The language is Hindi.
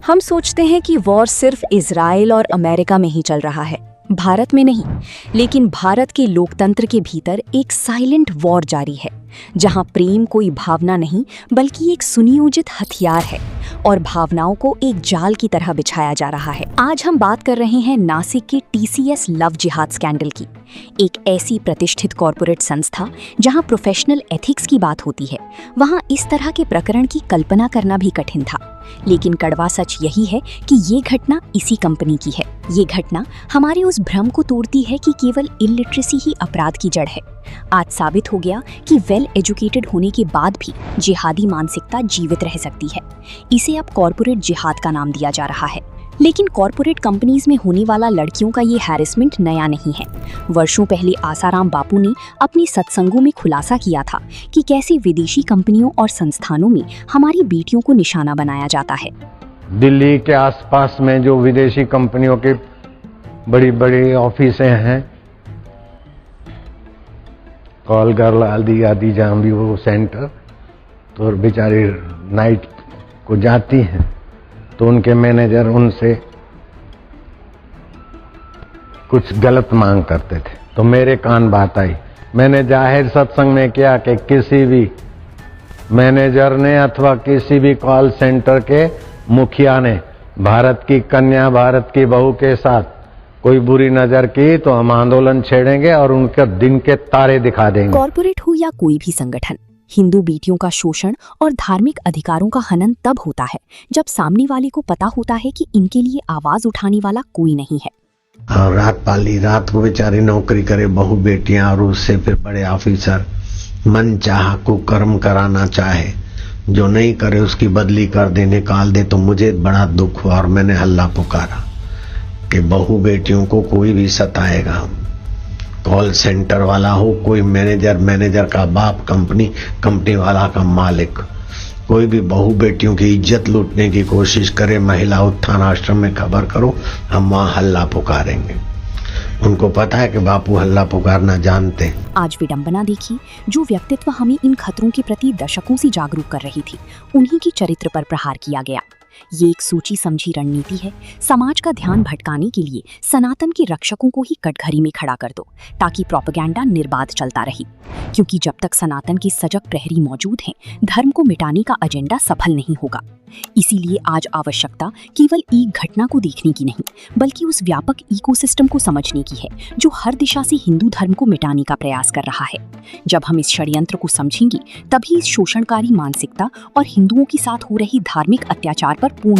हम सोचते हैं कि वॉर सिर्फ इजराइल और अमेरिका में ही चल रहा है, भारत में नहीं। लेकिन भारत के लोकतंत्र के भीतर एक साइलेंट वॉर जारी है, जहां प्रेम कोई भावना नहीं बल्कि एक सुनियोजित हथियार है और भावनाओं को एक जाल की तरह बिछाया जा रहा है। आज हम बात कर रहे हैं नासिक के TCS लव जिहाद स्कैंडल की, एक ऐसी प्रतिष्ठित कॉरपोरेट संस्था जहां प्रोफेशनल एथिक्स की बात होती है। वहां इस तरह के प्रकरण की कल्पना करना भी कठिन था। लेकिन कड़वा सच यही है कि ये घटना इसी कंपनी की है। ये घटना हमारे उस भ्रम को तोड़ती है कि केवल इलिटरेसी ही अपराध की जड़ है। आज साबित हो गया कि वेल एजुकेटेड होने के बाद भी जिहादी मानसिकता जीवित रह सकती है। इसे अब कॉरपोरेट जिहाद का नाम दिया जा रहा है। लेकिन कॉरपोरेट कंपनीज में होने वाला लड़कियों का ये हैरेसमेंट नया नहीं है। वर्षों पहले आसाराम बापू ने अपनी सत्संगों में खुलासा किया था कि कैसे विदेशी कंपनियों और संस्थानों में हमारी बेटियों को निशाना बनाया जाता है। दिल्ली के आसपास में जो विदेशी कंपनियों के बड़ी बड़ी ऑफिसें हैं, कॉल गर्ल आदि आदि, जहाँ भी वो सेंटर, तो बेचारी नाइट को जाती हैं तो उनके मैनेजर उनसे कुछ गलत मांग करते थे। तो मेरे कान बात आई। मैंने जाहिर सत्संग में किया कि किसी भी मैनेजर ने अथवा किसी भी कॉल सेंटर के मुखिया ने भारत की कन्या, भारत की बहू के साथ कोई बुरी नजर की तो हम आंदोलन छेड़ेंगे और उनके दिन के तारे दिखा देंगे। कॉरपोरेट हो या कोई भी संगठन, हिंदू बेटियों का शोषण और धार्मिक अधिकारों का हनन तब होता है जब सामने वाले को पता होता है कि इनके लिए आवाज उठाने वाला कोई नहीं है। और रात पाली रात को बेचारी नौकरी करे बहू बेटियां, और उससे फिर बड़े ऑफिसर मन चाह कुकर्म कराना चाहे, जो नहीं करे उसकी बदली कर दे, निकाल दे। तो मुझे बड़ा दुख हुआ और मैंने हल्ला पुकारा कि बहू बेटियों को कोई भी सताएगा, कॉल सेंटर वाला हो, कोई मैनेजर का बाप, कंपनी वाला का मालिक, कोई भी बहू बेटियों की इज्जत लूटने की कोशिश करे, महिला उत्थान आश्रम में खबर करो, हम वहां हल्ला पुकारेंगे। उनको पता है कि बापू हल्ला पुकारना जानते हैं। आज विडंबना देखी, जो व्यक्तित्व हमें इन खतरों के प्रति दशकों से जागरूक कर रही थी, उन्हीं की चरित्र पर प्रहार किया गया। ये एक सोची समझी रणनीति है। समाज का ध्यान भटकाने के लिए सनातन के रक्षकों को ही कटघरे में खड़ा कर दो, ताकि प्रोपेगेंडा निर्बाध चलता रहे। क्योंकि जब तक सनातन के सजग प्रहरी मौजूद हैं, धर्म को मिटाने का एजेंडा सफल नहीं होगा। इसीलिए आज आवश्यकता केवल एक घटना को देखने की नहीं, बल्कि उस व्यापक इकोसिस्टम को समझने की है जो हर दिशा से हिंदू धर्म को मिटाने का प्रयास कर रहा है। जब हम इस षड्यंत्र को समझेंगे, तभी इस शोषणकारी मानसिकता और हिंदुओं के साथ हो रही धार्मिक अत्याचार पर पूर्ण